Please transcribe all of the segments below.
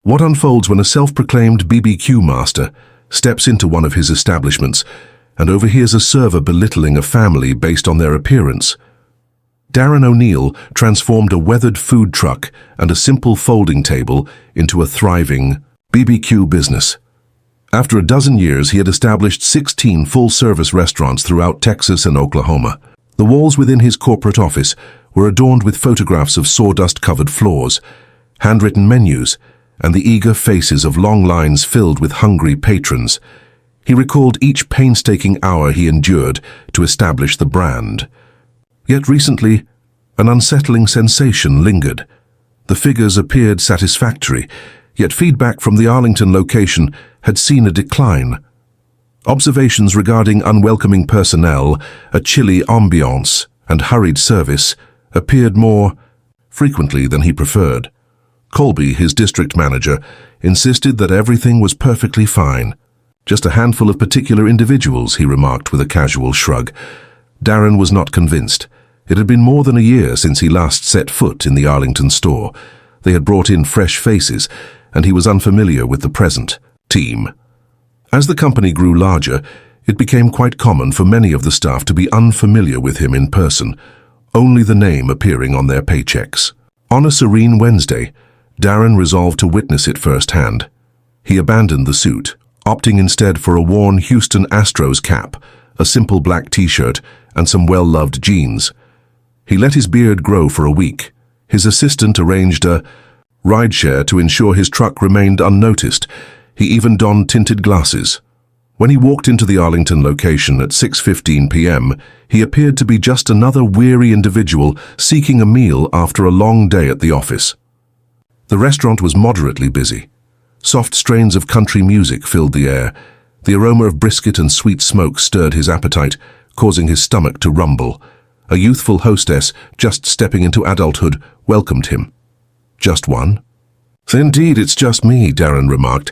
What unfolds when a self-proclaimed BBQ master steps into one of his establishments and overhears a server belittling a family based on their appearance? Darren O'Neal transformed a weathered food truck and a simple folding table into a thriving BBQ business. After a dozen years, he had established 16 full-service restaurants throughout Texas and Oklahoma. The walls within his corporate office were adorned with photographs of sawdust-covered floors, handwritten menus, and the eager faces of long lines filled with hungry patrons. He recalled each painstaking hour he endured to establish the brand. Yet recently, an unsettling sensation lingered. The figures appeared satisfactory, yet feedback from the Arlington location had seen a decline. Observations regarding unwelcoming personnel, a chilly ambiance, and hurried service appeared more frequently than he preferred. Colby, his district manager, insisted that everything was perfectly fine. Just a handful of particular individuals, he remarked with a casual shrug. Darren was not convinced. It had been more than a year since he last set foot in the Arlington store. They had brought in fresh faces, and he was unfamiliar with the present team. As the company grew larger, it became quite common for many of the staff to be unfamiliar with him in person, only the name appearing on their paychecks. On a serene Wednesday, Darren resolved to witness it firsthand. He abandoned the suit, opting instead for a worn Houston Astros cap, a simple black t-shirt, and some well-loved jeans. He let his beard grow for a week. His assistant arranged a rideshare to ensure his truck remained unnoticed. He even donned tinted glasses. When he walked into the Arlington location at 6:15 p.m., he appeared to be just another weary individual seeking a meal after a long day at the office. The restaurant was moderately busy. Soft strains of country music filled the air. The aroma of brisket and sweet smoke stirred his appetite, causing his stomach to rumble. A youthful hostess, just stepping into adulthood, welcomed him. "Just one?" "Indeed, it's just me," Darren remarked.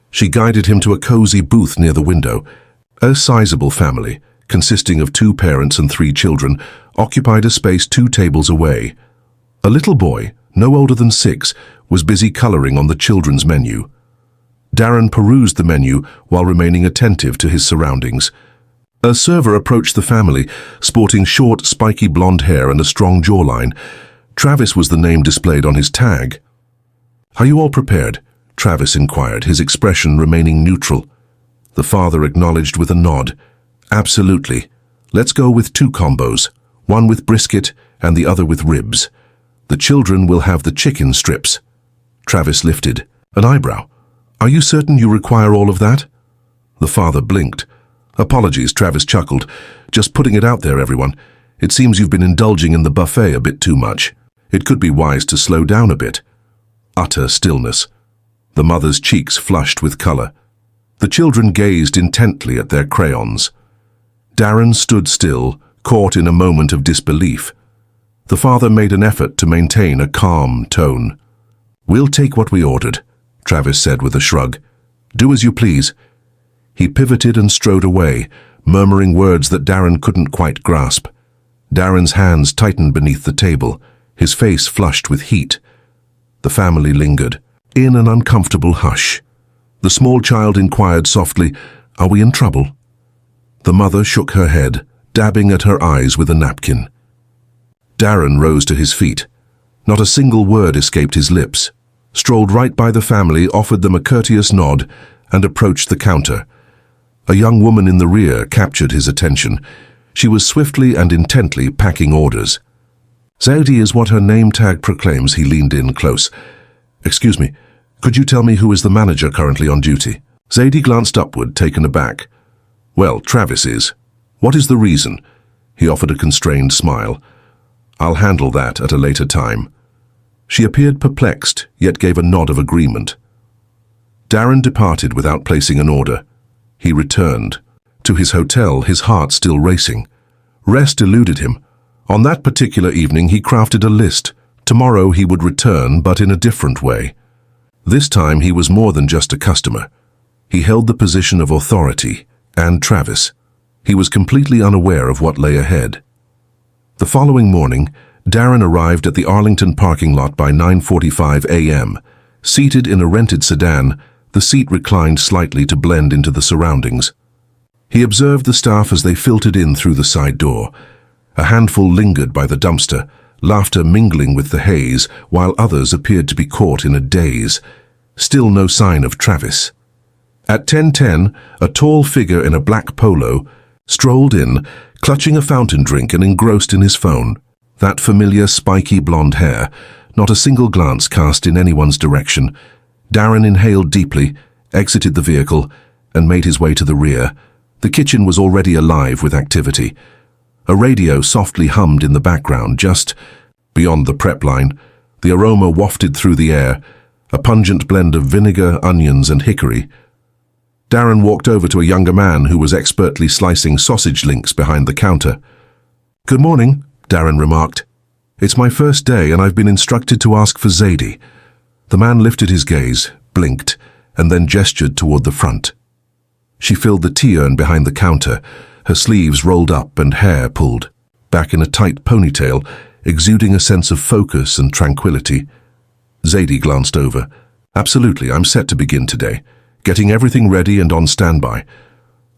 She guided him to a cozy booth near the window. A sizable family, consisting of 2 parents and 3 children, occupied a space 2 tables away. A little boy, no older than 6, was busy coloring on the children's menu. Darren perused the menu while remaining attentive to his surroundings. A server approached the family, sporting short, spiky blonde hair and a strong jawline. Travis was the name displayed on his tag. "Are you all prepared?" Travis inquired, his expression remaining neutral. The father acknowledged with a nod. "Absolutely. Let's go with 2 combos, one with brisket and the other with ribs. The children will have the chicken strips." Travis lifted an eyebrow. "Are you certain you require all of that?" The father blinked. "Apologies," Travis chuckled. "Just putting it out there, everyone. It seems you've been indulging in the buffet a bit too much. It could be wise to slow down a bit." Utter stillness. The mother's cheeks flushed with color. The children gazed intently at their crayons. Darren stood still, caught in a moment of disbelief. The father made an effort to maintain a calm tone. "We'll take what we ordered," Travis said with a shrug. "Do as you please." He pivoted and strode away, murmuring words that Darren couldn't quite grasp. Darren's hands tightened beneath the table, his face flushed with heat. The family lingered, in an uncomfortable hush. The small child inquired softly, "Are we in trouble?" The mother shook her head, dabbing at her eyes with a napkin. Darren rose to his feet. Not a single word escaped his lips, strolled right by the family, offered them a courteous nod, and approached the counter. A young woman in the rear captured his attention. She was swiftly and intently packing orders. "Zadie is what her name tag proclaims," he leaned in close. "Excuse me, could you tell me who is the manager currently on duty?" Zadie glanced upward, taken aback. "Well, Travis is. What is the reason?" He offered a constrained smile. "I'll handle that at a later time." She appeared perplexed, yet gave a nod of agreement. Darren departed without placing an order. He returned to his hotel, his heart still racing. Rest eluded him. On that particular evening, he crafted a list. Tomorrow he would return, but in a different way. This time he was more than just a customer. He held the position of authority, and Travis. He was completely unaware of what lay ahead. The following morning, Darren arrived at the Arlington parking lot by 9:45 a.m., Seated in a rented sedan, the seat reclined slightly to blend into the surroundings. He observed the staff as they filtered in through the side door. A handful lingered by the dumpster, laughter mingling with the haze, while others appeared to be caught in a daze. Still no sign of Travis. At 10:10, a tall figure in a black polo strolled in, clutching a fountain drink and engrossed in his phone. That familiar spiky blonde hair, not a single glance cast in anyone's direction. Darren inhaled deeply, exited the vehicle, and made his way to the rear. The kitchen was already alive with activity. A radio softly hummed in the background just beyond the prep line. The aroma wafted through the air, a pungent blend of vinegar, onions, and hickory. Darren walked over to a younger man who was expertly slicing sausage links behind the counter. "Good morning," Darren remarked. "It's my first day and I've been instructed to ask for Zadie." The man lifted his gaze, blinked, and then gestured toward the front. She filled the tea urn behind the counter, her sleeves rolled up and hair pulled back in a tight ponytail, exuding a sense of focus and tranquility. Zadie glanced over. "Absolutely, I'm set to begin today. Getting everything ready and on standby.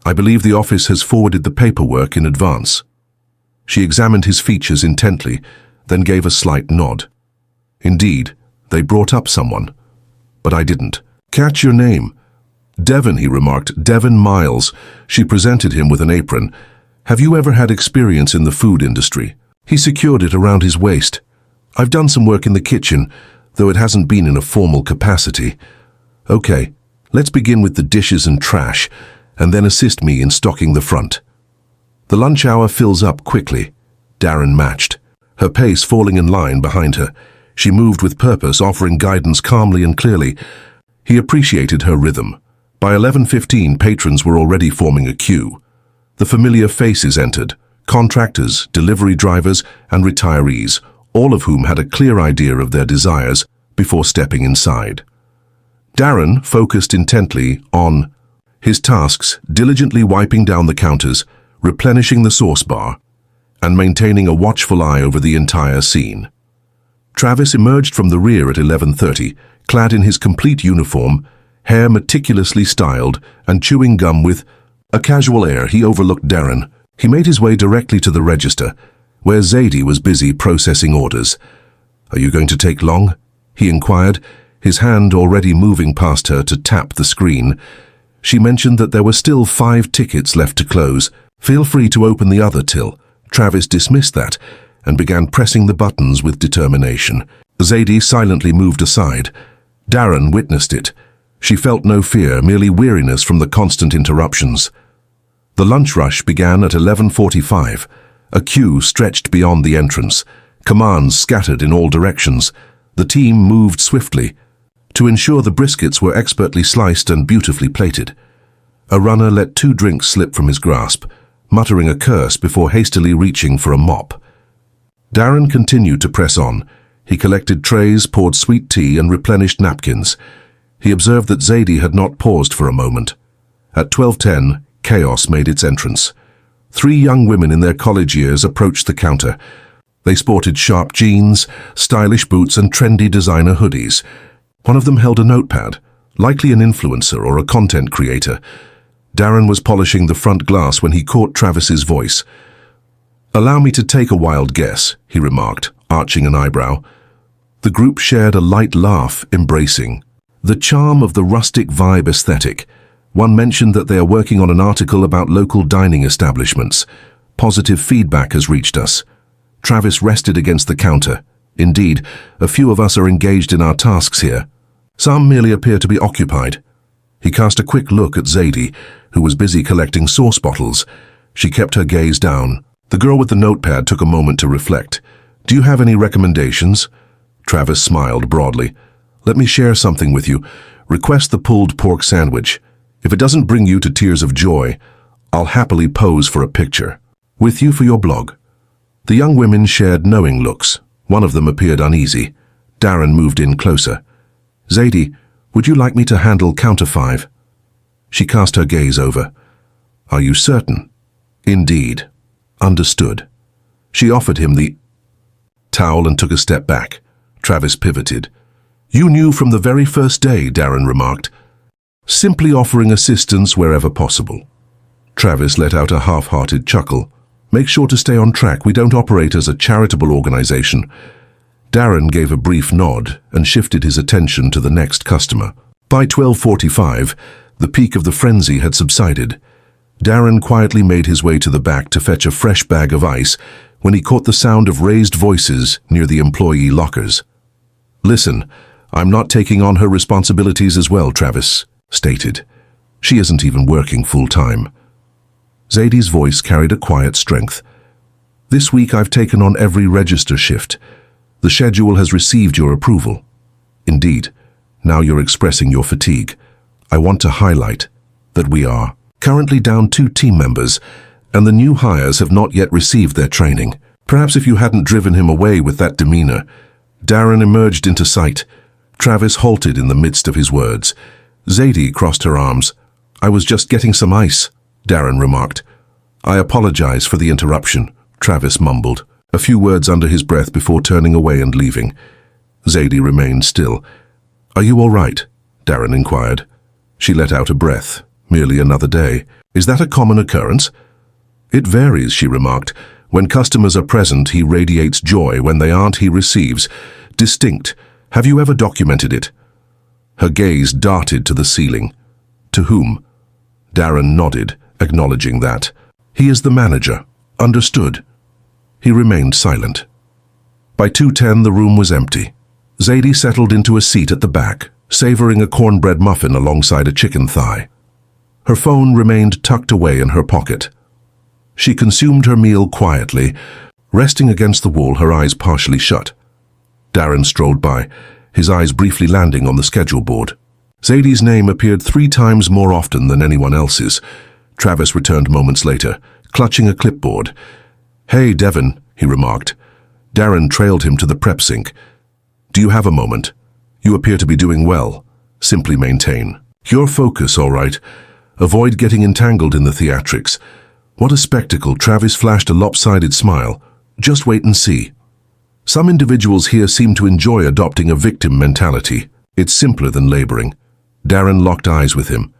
I believe the office has forwarded the paperwork in advance." She examined his features intently, then gave a slight nod. "Indeed, they brought up someone. But I didn't catch your name." "Devon," he remarked. "Devon Miles." She presented him with an apron. "Have you ever had experience in the food industry?" He secured it around his waist. "I've done some work in the kitchen, though it hasn't been in a formal capacity." "Okay, let's begin with the dishes and trash, and then assist me in stocking the front." The lunch hour fills up quickly. Darren matched, her pace falling in line behind her. She moved with purpose, offering guidance calmly and clearly. He appreciated her rhythm. By 11:15, patrons were already forming a queue. The familiar faces entered: contractors, delivery drivers, and retirees, all of whom had a clear idea of their desires before stepping inside. Darren focused intently on his tasks, diligently wiping down the counters, replenishing the sauce bar, and maintaining a watchful eye over the entire scene. Travis emerged from the rear at 11:30, clad in his complete uniform, hair meticulously styled, and chewing gum with a casual air. He overlooked Darren. He made his way directly to the register, where Zadie was busy processing orders. "Are you going to take long?" he inquired, his hand already moving past her to tap the screen. She mentioned that there were still 5 tickets left to close. "Feel free to open the other till." Travis dismissed that and began pressing the buttons with determination. Zadie silently moved aside. Darren witnessed it. She felt no fear, merely weariness from the constant interruptions. The lunch rush began at 11:45. A queue stretched beyond the entrance. Commands scattered in all directions. The team moved swiftly to ensure the briskets were expertly sliced and beautifully plated. A runner let 2 drinks slip from his grasp, muttering a curse before hastily reaching for a mop. Darren continued to press on. He collected trays, poured sweet tea, and replenished napkins. He observed that Zadie had not paused for a moment. At 12:10, chaos made its entrance. 3 young women in their college years approached the counter. They sported sharp jeans, stylish boots, and trendy designer hoodies. One of them held a notepad, likely an influencer or a content creator. Darren was polishing the front glass when he caught Travis's voice. "Allow me to take a wild guess," he remarked, arching an eyebrow. The group shared a light laugh, embracing the charm of the rustic vibe aesthetic. One mentioned that they are working on an article about local dining establishments. "Positive feedback has reached us." Travis rested against the counter. "Indeed, a few of us are engaged in our tasks here. Some merely appear to be occupied." He cast a quick look at Zadie, who was busy collecting sauce bottles. She kept her gaze down. The girl with the notepad took a moment to reflect. "Do you have any recommendations?" Travis smiled broadly. "Let me share something with you. Request the pulled pork sandwich. If it doesn't bring you to tears of joy, I'll happily pose for a picture. With you for your blog." The young women shared knowing looks. One of them appeared uneasy. Darren moved in closer. "Zadie, would you like me to handle counter 5? She cast her gaze over. "Are you certain?" "Indeed." "Understood." She offered him the towel and took a step back. Travis pivoted. You knew from the very first day, Darren remarked, simply offering assistance wherever possible. Travis let out a half-hearted chuckle. Make sure to stay on track. We don't operate as a charitable organization. Darren gave a brief nod and shifted his attention to the next customer. By 12:45, the peak of the frenzy had subsided. Darren quietly made his way to the back to fetch a fresh bag of ice when he caught the sound of raised voices near the employee lockers. Listen, I'm not taking on her responsibilities as well, Travis stated. She isn't even working full-time. Zadie's voice carried a quiet strength. This week I've taken on every register shift. The schedule has received your approval. Indeed, now you're expressing your fatigue. I want to highlight that we are currently down 2 team members, and the new hires have not yet received their training. Perhaps if you hadn't driven him away with that demeanor. Darren emerged into sight. Travis halted in the midst of his words. Zadie crossed her arms. I was just getting some ice, Darren remarked. I apologize for the interruption, Travis mumbled, a few words under his breath before turning away and leaving. Zadie remained still. Are you all right? Darren inquired. She let out a breath. Merely another day. Is that a common occurrence? It varies, she remarked. When customers are present, he radiates joy. When they aren't, he receives. Distinct. Have you ever documented it? Her gaze darted to the ceiling. To whom? Darren nodded, acknowledging that. He is the manager. Understood. He remained silent. By 2:10, the room was empty. Zadie settled into a seat at the back, savoring a cornbread muffin alongside a chicken thigh. Her phone remained tucked away in her pocket. She consumed her meal quietly, resting against the wall, her eyes partially shut. Darren strolled by, his eyes briefly landing on the schedule board. Zadie's name appeared 3 times more often than anyone else's. Travis returned moments later, clutching a clipboard. Hey, Devon, he remarked. Darren trailed him to the prep sink. Do you have a moment? You appear to be doing well. Simply maintain. Your focus, all right. Avoid getting entangled in the theatrics. What a spectacle. Travis flashed a lopsided smile. Just wait and see. Some individuals here seem to enjoy adopting a victim mentality. It's simpler than laboring. Darren locked eyes with him.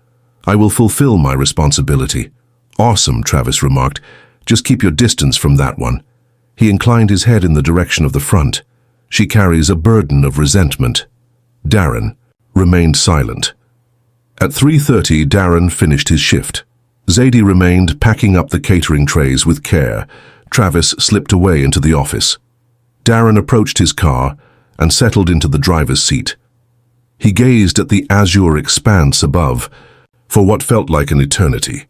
I will fulfill my responsibility. Awesome, Travis remarked. Just keep your distance from that one. He inclined his head in the direction of the front. She carries a burden of resentment. Darren remained silent. At 3:30, Darren finished his shift. Zadie remained, packing up the catering trays with care. Travis slipped away into the office. Darren approached his car and settled into the driver's seat. He gazed at the azure expanse above for what felt like an eternity.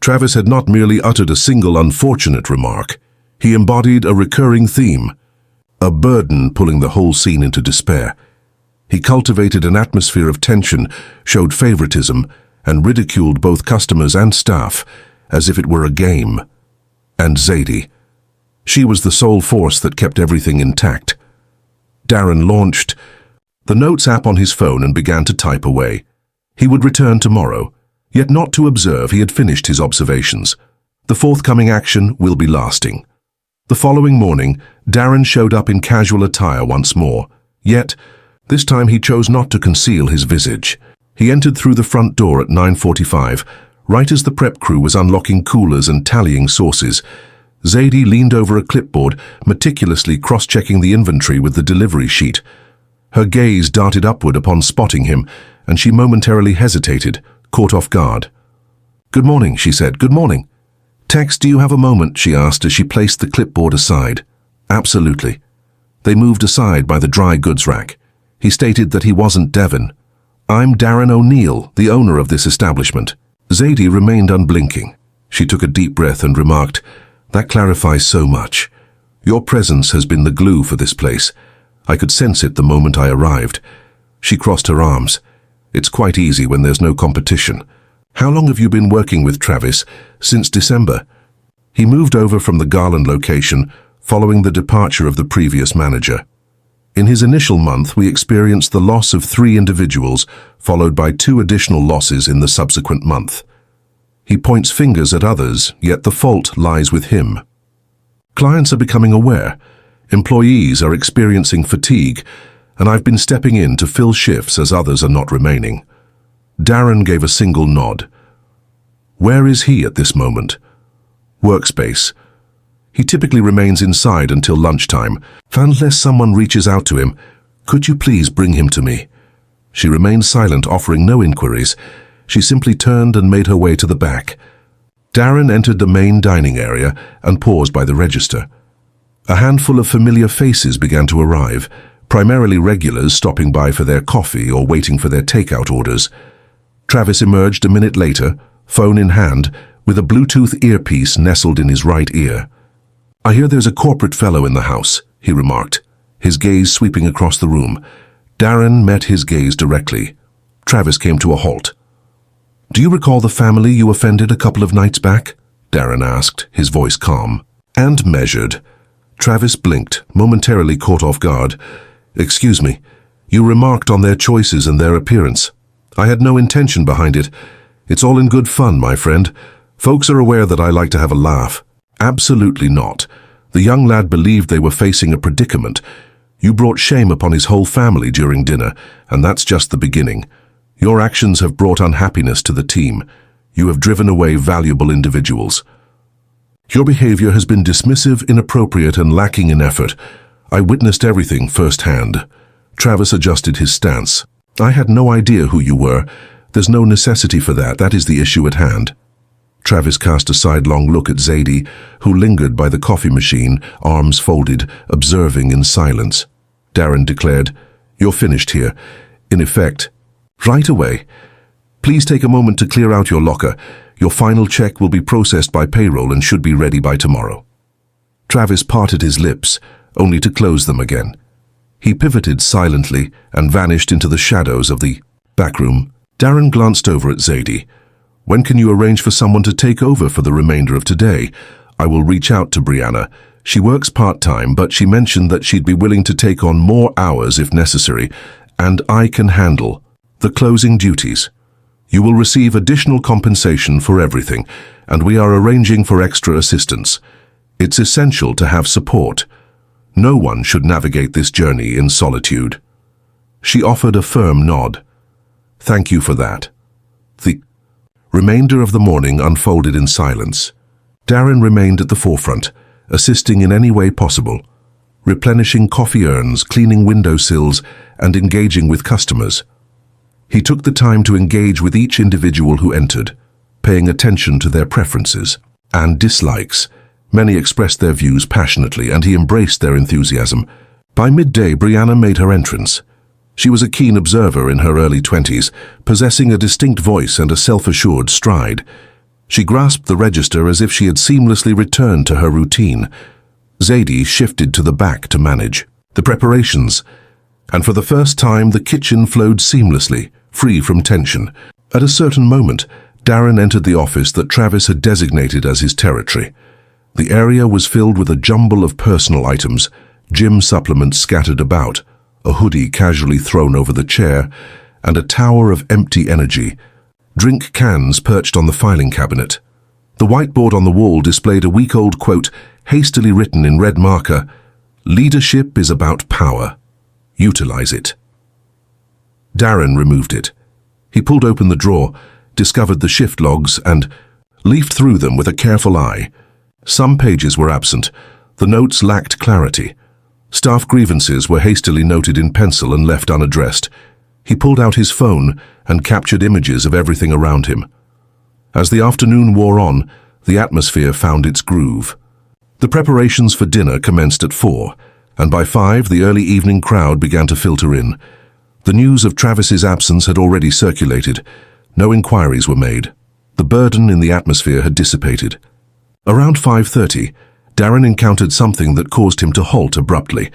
Travis had not merely uttered a single unfortunate remark. He embodied a recurring theme, a burden pulling the whole scene into despair. He cultivated an atmosphere of tension, showed favoritism, and ridiculed both customers and staff as if it were a game. And Zadie. She was the sole force that kept everything intact. Darren launched the Notes app on his phone and began to type away. He would return tomorrow, yet not to observe he had finished his observations. The forthcoming action will be lasting. The following morning, Darren showed up in casual attire once more, yet this time he chose not to conceal his visage. He entered through the front door at 9:45, right as the prep crew was unlocking coolers and tallying sauces. Zadie leaned over a clipboard, meticulously cross-checking the inventory with the delivery sheet. Her gaze darted upward upon spotting him, and she momentarily hesitated, caught off guard. Good morning, she said. Good morning. Tex, do you have a moment? She asked as she placed the clipboard aside. Absolutely. They moved aside by the dry goods rack. He stated that he wasn't Devon. I'm Darren O'Neal, the owner of this establishment. Zadie remained unblinking. She took a deep breath and remarked, That clarifies so much. Your presence has been the glue for this place. I could sense it the moment I arrived. She crossed her arms. It's quite easy when there's no competition. How long have you been working with Travis? Since December. He moved over from the Garland location following the departure of the previous manager. In his initial month, we experienced the loss of 3 individuals, followed by 2 additional losses in the subsequent month. He points fingers at others, yet the fault lies with him. Clients are becoming aware. Employees are experiencing fatigue, and I've been stepping in to fill shifts as others are not remaining." Darren gave a single nod. "Where is he at this moment?" "Workspace. He typically remains inside until lunchtime, unless someone reaches out to him. Could you please bring him to me?" She remained silent, offering no inquiries. She simply turned and made her way to the back. Darren entered the main dining area and paused by the register. A handful of familiar faces began to arrive, primarily regulars stopping by for their coffee or waiting for their takeout orders. Travis emerged a minute later, phone in hand, with a Bluetooth earpiece nestled in his right ear. "I hear there's a corporate fellow in the house," he remarked, his gaze sweeping across the room. Darren met his gaze directly. Travis came to a halt. "Do you recall the family you offended a couple of nights back?" Darren asked, his voice calm and measured. Travis blinked, momentarily caught off guard. "Excuse me, you remarked on their choices and their appearance. I had no intention behind it. It's all in good fun, my friend. Folks are aware that I like to have a laugh." "Absolutely not. The young lad believed they were facing a predicament. You brought shame upon his whole family during dinner, and that's just the beginning. Your actions have brought unhappiness to the team. You have driven away valuable individuals. Your behavior has been dismissive, inappropriate, and lacking in effort. I witnessed everything firsthand." Travis adjusted his stance. "I had no idea who you were. There's no necessity for that. That is the issue at hand." Travis cast a sidelong look at Zadie, who lingered by the coffee machine, arms folded, observing in silence. Darren declared, "You're finished here. In effect, right away. Please take a moment to clear out your locker. Your final check will be processed by payroll and should be ready by tomorrow." Travis parted his lips, only to close them again. He pivoted silently and vanished into the shadows of the back room. Darren glanced over at Zadie. "When can you arrange for someone to take over for the remainder of today? I will reach out to Brianna. She works part-time, but she mentioned that she'd be willing to take on more hours if necessary, and I can handle the closing duties. You will receive additional compensation for everything, and we are arranging for extra assistance. It's essential to have support. No one should navigate this journey in solitude." She offered a firm nod. "Thank you for that." The remainder of the morning unfolded in silence. Darren remained at the forefront, assisting in any way possible, replenishing coffee urns, cleaning windowsills, and engaging with customers. He took the time to engage with each individual who entered, paying attention to their preferences and dislikes. Many expressed their views passionately, and he embraced their enthusiasm. By midday, Brianna made her entrance. She was a keen observer in her early 20s, possessing a distinct voice and a self-assured stride. She grasped the register as if she had seamlessly returned to her routine. Zadie shifted to the back to manage the preparations, and for the first time the kitchen flowed seamlessly, free from tension. At a certain moment, Darren entered the office that Travis had designated as his territory. The area was filled with a jumble of personal items, gym supplements scattered about, a hoodie casually thrown over the chair, and a tower of empty energy. Drink cans perched on the filing cabinet. The whiteboard on the wall displayed a week-old quote, hastily written in red marker, "Leadership is about power. Utilize it." Darren removed it. He pulled open the drawer, discovered the shift logs, and leafed through them with a careful eye. Some pages were absent. The notes lacked clarity. Staff grievances were hastily noted in pencil and left unaddressed. He pulled out his phone and captured images of everything around him. As the afternoon wore on, the atmosphere found its groove. The preparations for dinner commenced at 4, and by 5 the early evening crowd began to filter in. The news of Travis's absence had already circulated. No inquiries were made. The burden in the atmosphere had dissipated. Around 5:30, Darren encountered something that caused him to halt abruptly.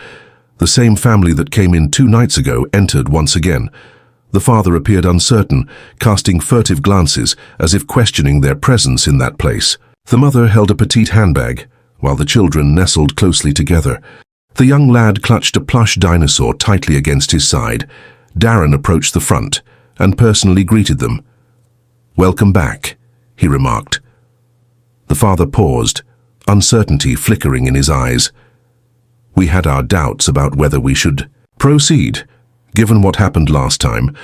The same family that came in 2 nights ago entered once again. The father appeared uncertain, casting furtive glances as if questioning their presence in that place. The mother held a petite handbag, while the children nestled closely together. The young lad clutched a plush dinosaur tightly against his side. Darren approached the front and personally greeted them. "Welcome back," he remarked. The father paused, uncertainty flickering in his eyes. "We had our doubts about whether we should Proceed. Given what happened last time,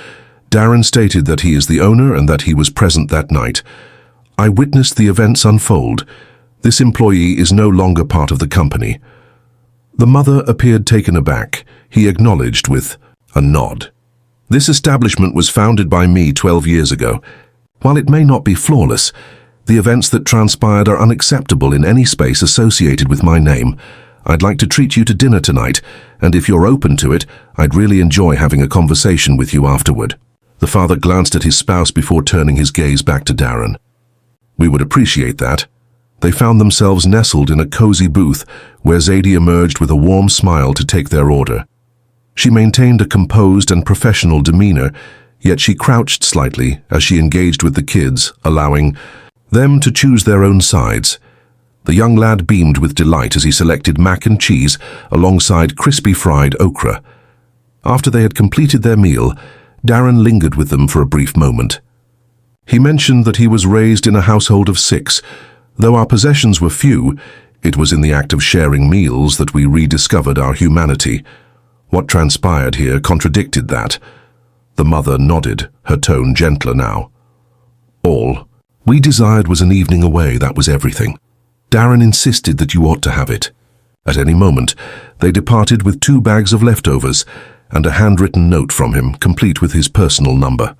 Darren stated that he is the owner and that he was present that night. I witnessed the events unfold. This employee is no longer part of the company. The mother appeared taken aback. He acknowledged with a nod. This establishment was founded by me 12 years ago. While it may not be flawless, the events that transpired are unacceptable in any space associated with my name. I'd like to treat you to dinner tonight, and if you're open to it, I'd really enjoy having a conversation with you afterward. The father glanced at his spouse before turning his gaze back to Darren. We would appreciate that. They found themselves nestled in a cozy booth where Zadie emerged with a warm smile to take their order. She maintained a composed and professional demeanor, yet she crouched slightly as she engaged with the kids, allowing them to choose their own sides. The young lad beamed with delight as he selected mac and cheese alongside crispy fried okra. After they had completed their meal, Darren lingered with them for a brief moment. He mentioned that he was raised in a household of 6. Though our possessions were few, it was in the act of sharing meals that we rediscovered our humanity. What transpired here contradicted that. The mother nodded, her tone gentler now. All we desired was an evening away, that was everything. Darren insisted that you ought to have it. At any moment, they departed with 2 bags of leftovers and a handwritten note from him, complete with his personal number.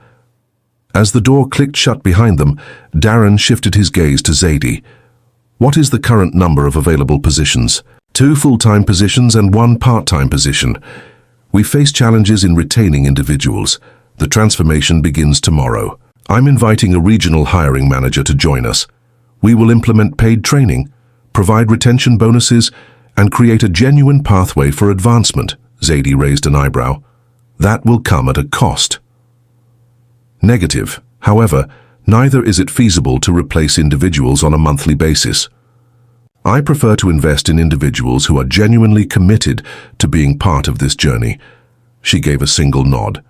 As the door clicked shut behind them, Darren shifted his gaze to Zadie. What is the current number of available positions? 2 full-time positions and 1 part-time position. We face challenges in retaining individuals. The transformation begins tomorrow. I'm inviting a regional hiring manager to join us. We will implement paid training, provide retention bonuses, and create a genuine pathway for advancement. Zadie raised an eyebrow. That will come at a cost. Negative. However, neither is it feasible to replace individuals on a monthly basis. I prefer to invest in individuals who are genuinely committed to being part of this journey. She gave a single nod.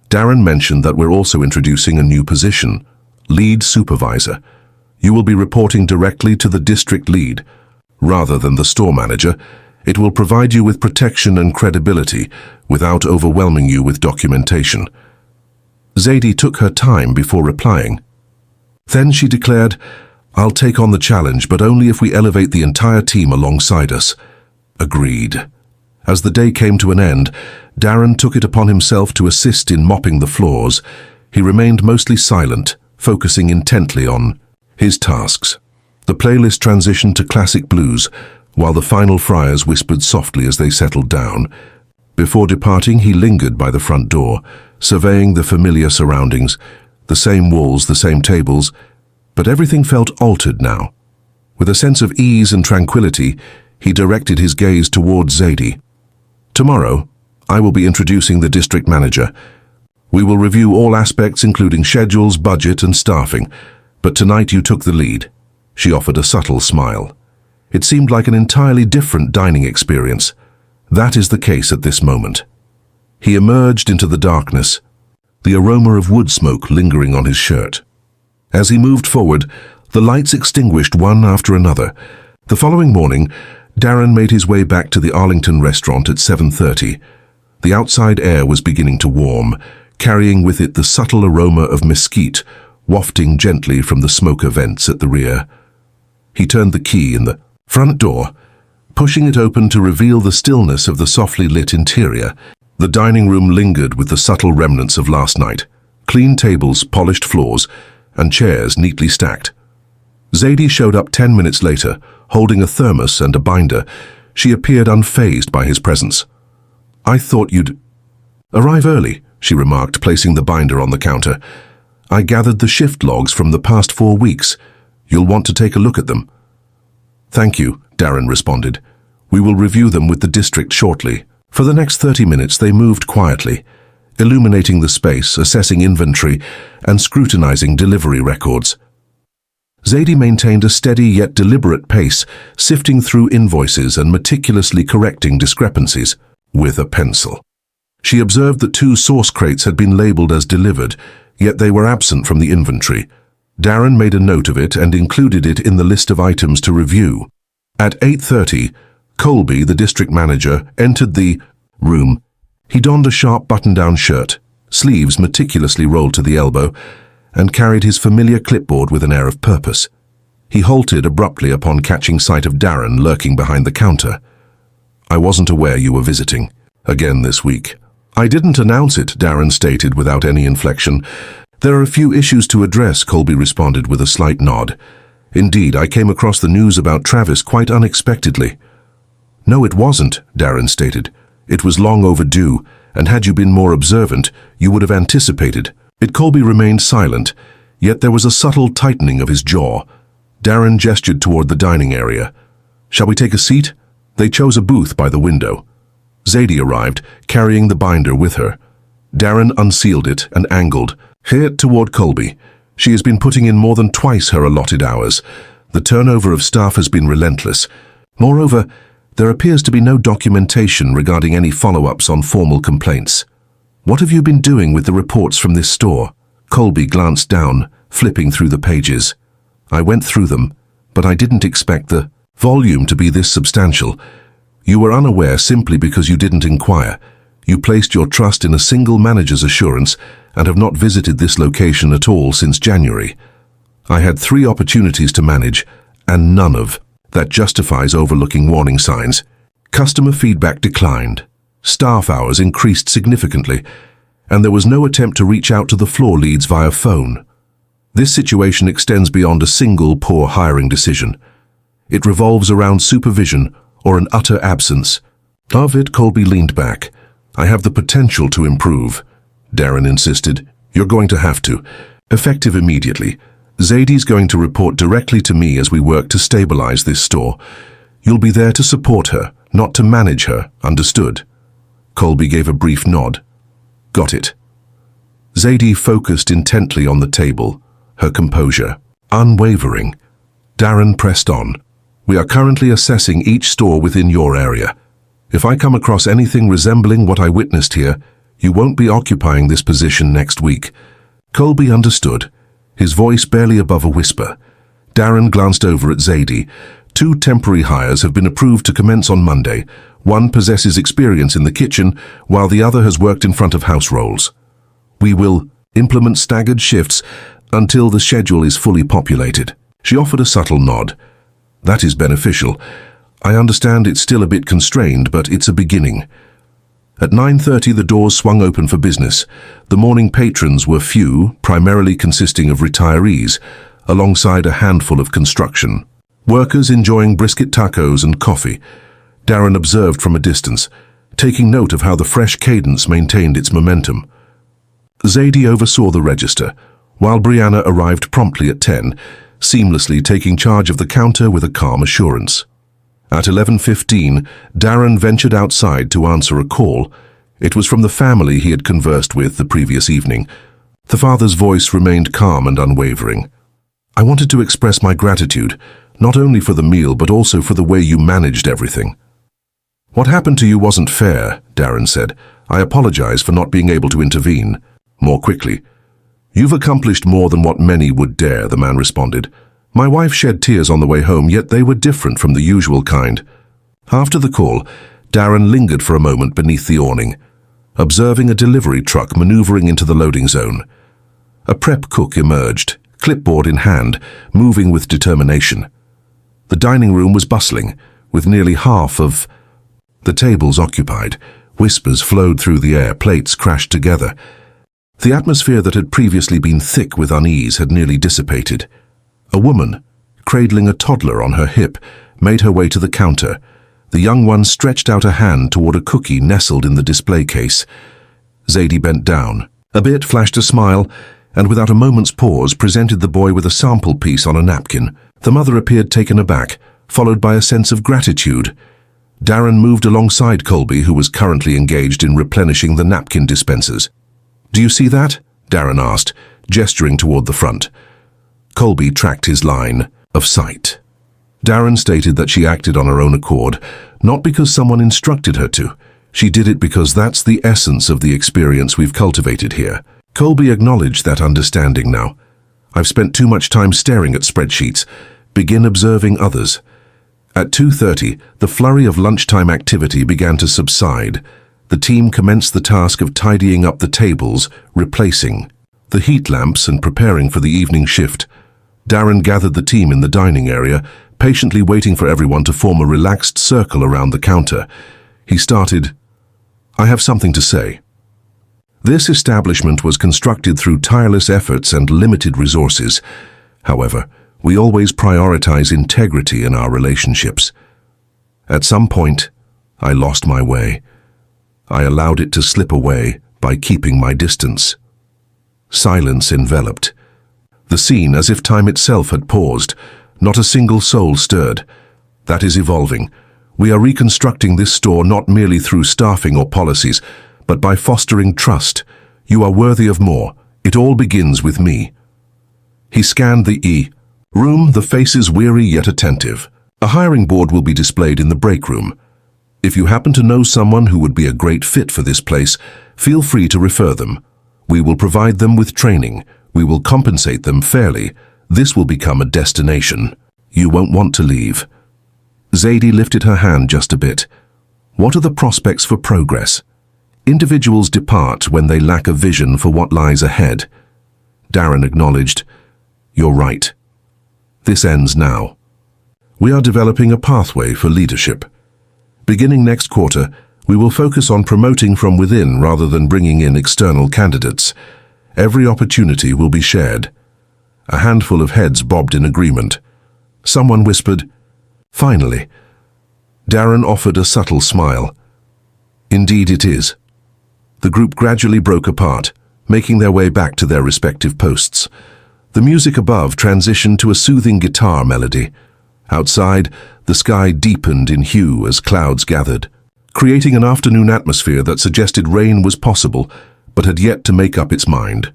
Darren mentioned that we're also introducing a new position, lead supervisor. You will be reporting directly to the district lead. Rather than the store manager, it will provide you with protection and credibility without overwhelming you with documentation. Zadie took her time before replying. Then she declared, I'll take on the challenge, but only if we elevate the entire team alongside us. Agreed. As the day came to an end, Darren took it upon himself to assist in mopping the floors. He remained mostly silent, focusing intently on his tasks. The playlist transitioned to classic blues, while the final friars whispered softly as they settled down. Before departing, he lingered by the front door, surveying the familiar surroundings, the same walls, the same tables, but everything felt altered now. With a sense of ease and tranquility, he directed his gaze towards Zadie. Tomorrow, I will be introducing the district manager. We will review all aspects including schedules, budget, and staffing, but tonight you took the lead. She offered a subtle smile. It seemed like an entirely different dining experience. That is the case at this moment. He emerged into the darkness, the aroma of wood smoke lingering on his shirt. As he moved forward, the lights extinguished one after another. The following morning, Darren made his way back to the Arlington restaurant at 7:30. The outside air was beginning to warm, carrying with it the subtle aroma of mesquite, wafting gently from the smoker vents at the rear. He turned the key in the front door, pushing it open to reveal the stillness of the softly lit interior. The dining room lingered with the subtle remnants of last night. Clean tables, polished floors, and chairs neatly stacked. Zadie showed up 10 minutes later, holding a thermos and a binder. She appeared unfazed by his presence. I thought you'd arrive early, she remarked, placing the binder on the counter. I gathered the shift logs from the past 4 weeks. You'll want to take a look at them. Thank you, Darren responded. We will review them with the district shortly. For the next 30 minutes they moved quietly, illuminating the space, assessing inventory, and scrutinizing delivery records. Zadie maintained a steady yet deliberate pace, sifting through invoices and meticulously correcting discrepancies with a pencil. She observed that 2 sauce crates had been labeled as delivered, yet they were absent from the inventory. Darren made a note of it and included it in the list of items to review. At 8:30, Colby, the district manager, entered the room. He donned a sharp button-down shirt, sleeves meticulously rolled to the elbow, and carried his familiar clipboard with an air of purpose. He halted abruptly upon catching sight of Darren lurking behind the counter. "I wasn't aware you were visiting. Again this week." "I didn't announce it," Darren stated without any inflection. "There are a few issues to address," Colby responded with a slight nod. "Indeed, I came across the news about Travis quite unexpectedly." "No, it wasn't," Darren stated. "It was long overdue, and had you been more observant, you would have anticipated it." Colby remained silent, yet there was a subtle tightening of his jaw. Darren gestured toward the dining area. "Shall we take a seat?" They chose a booth by the window. Zadie arrived, carrying the binder with her. Darren unsealed it and angled it toward Colby. "She has been putting in more than twice her allotted hours. The turnover of staff has been relentless. Moreover, there appears to be no documentation regarding any follow-ups on formal complaints. What have you been doing with the reports from this store?" Colby glanced down, flipping through the pages. "I went through them, but I didn't expect the volume to be this substantial. You were unaware simply because you didn't inquire. You placed your trust in a single manager's assurance and have not visited this location at all since January. I had 3 opportunities to manage, and none of that justifies overlooking warning signs. Customer feedback declined. Staff hours increased significantly, and there was no attempt to reach out to the floor leads via phone. This situation extends beyond a single poor hiring decision. It revolves around supervision or an utter absence of it." Colby leaned back. "I have the potential to improve," Darren insisted. "You're going to have to. Effective immediately. Zadie's going to report directly to me as we work to stabilize this store. You'll be there to support her, not to manage her, understood?" Colby gave a brief nod. "Got it." Zadie focused intently on the table, her composure unwavering. Darren pressed on. "We are currently assessing each store within your area. If I come across anything resembling what I witnessed here, you won't be occupying this position next week." Colby understood, his voice barely above a whisper. Darren glanced over at Zadie. 2 temporary hires have been approved to commence on Monday. One possesses experience in the kitchen, while the other has worked in front of house roles. "We will implement staggered shifts until the schedule is fully populated." She offered a subtle nod. "That is beneficial. I understand it's still a bit constrained, but it's a beginning." At 9:30 the doors swung open for business. The morning patrons were few, primarily consisting of retirees, alongside a handful of construction workers enjoying brisket tacos and coffee. Darren observed from a distance, taking note of how the fresh cadence maintained its momentum. Zadie oversaw the register, while Brianna arrived promptly at 10, seamlessly taking charge of the counter with a calm assurance. At 11:15, Darren ventured outside to answer a call. It was from the family he had conversed with the previous evening. The father's voice remained calm and unwavering. "I wanted to express my gratitude, not only for the meal but also for the way you managed everything." "What happened to you wasn't fair," Darren said. "I apologize for not being able to intervene." More quickly, "You've accomplished more than what many would dare," the man responded. "My wife shed tears on the way home, yet they were different from the usual kind." After the call, Darren lingered for a moment beneath the awning, observing a delivery truck maneuvering into the loading zone. A prep cook emerged, clipboard in hand, moving with determination. The dining room was bustling, with nearly half of the tables occupied. Whispers flowed through the air, plates crashed together. The atmosphere that had previously been thick with unease had nearly dissipated. A woman, cradling a toddler on her hip, made her way to the counter. The young one stretched out a hand toward a cookie nestled in the display case. Zadie bent down. A bit flashed a smile, and without a moment's pause presented the boy with a sample piece on a napkin. The mother appeared taken aback, followed by a sense of gratitude. Darren moved alongside Colby, who was currently engaged in replenishing the napkin dispensers. "Do you see that?" Darren asked, gesturing toward the front. Colby tracked his line of sight. Darren stated that she acted on her own accord, not because someone instructed her to. She did it because that's the essence of the experience we've cultivated here. Colby acknowledged that understanding now. "I've spent too much time staring at spreadsheets. Begin observing others." At 2:30, the flurry of lunchtime activity began to subside. The team commenced the task of tidying up the tables, replacing the heat lamps and preparing for the evening shift. Darren gathered the team in the dining area, patiently waiting for everyone to form a relaxed circle around the counter. He started, "I have something to say. This establishment was constructed through tireless efforts and limited resources. However, we always prioritize integrity in our relationships. At some point, I lost my way. I allowed it to slip away by keeping my distance." Silence enveloped the scene as if time itself had paused. Not a single soul stirred. That is evolving. We are reconstructing this store not merely through staffing or policies, but by fostering trust. You are worthy of more. It all begins with me. He scanned the room, the faces weary yet attentive. A hiring board will be displayed in the break room. If you happen to know someone who would be a great fit for this place, feel free to refer them. We will provide them with training. We will compensate them fairly. This will become a destination. You won't want to leave. Zadie lifted her hand just a bit. What are the prospects for progress? Individuals depart when they lack a vision for what lies ahead. Darren acknowledged, "You're right. This ends now. We are developing a pathway for leadership. Beginning next quarter, we will focus on promoting from within rather than bringing in external candidates. Every opportunity will be shared." A handful of heads bobbed in agreement. Someone whispered, "Finally." Darren offered a subtle smile. "Indeed it is." The group gradually broke apart, making their way back to their respective posts. The music above transitioned to a soothing guitar melody. Outside, the sky deepened in hue as clouds gathered, creating an afternoon atmosphere that suggested rain was possible, but had yet to make up its mind.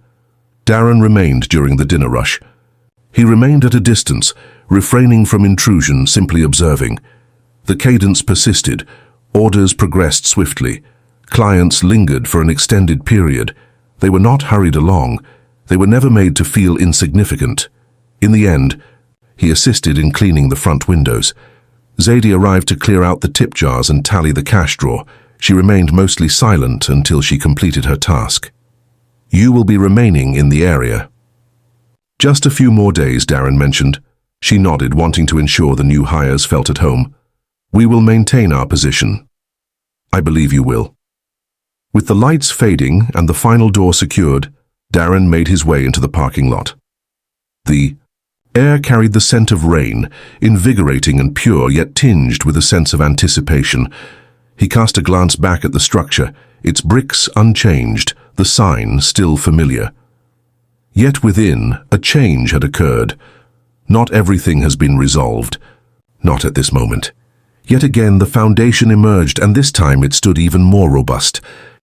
Darren remained during the dinner rush. He remained at a distance, refraining from intrusion, simply observing. The cadence persisted. Orders progressed swiftly. Clients lingered for an extended period. They were not hurried along. They were never made to feel insignificant. In the end, he assisted in cleaning the front windows. Zadie arrived to clear out the tip jars and tally the cash drawer. She remained mostly silent until she completed her task. "You will be remaining in the area." "Just a few more days," Darren mentioned. She nodded, wanting to ensure the new hires felt at home. "We will maintain our position." "I believe you will." With the lights fading and the final door secured, Darren made his way into the parking lot. The air carried the scent of rain, invigorating and pure, yet tinged with a sense of anticipation. He cast a glance back at the structure, its bricks unchanged, the sign still familiar. Yet within, a change had occurred. Not everything has been resolved. Not at this moment. Yet again the foundation emerged, and this time it stood even more robust.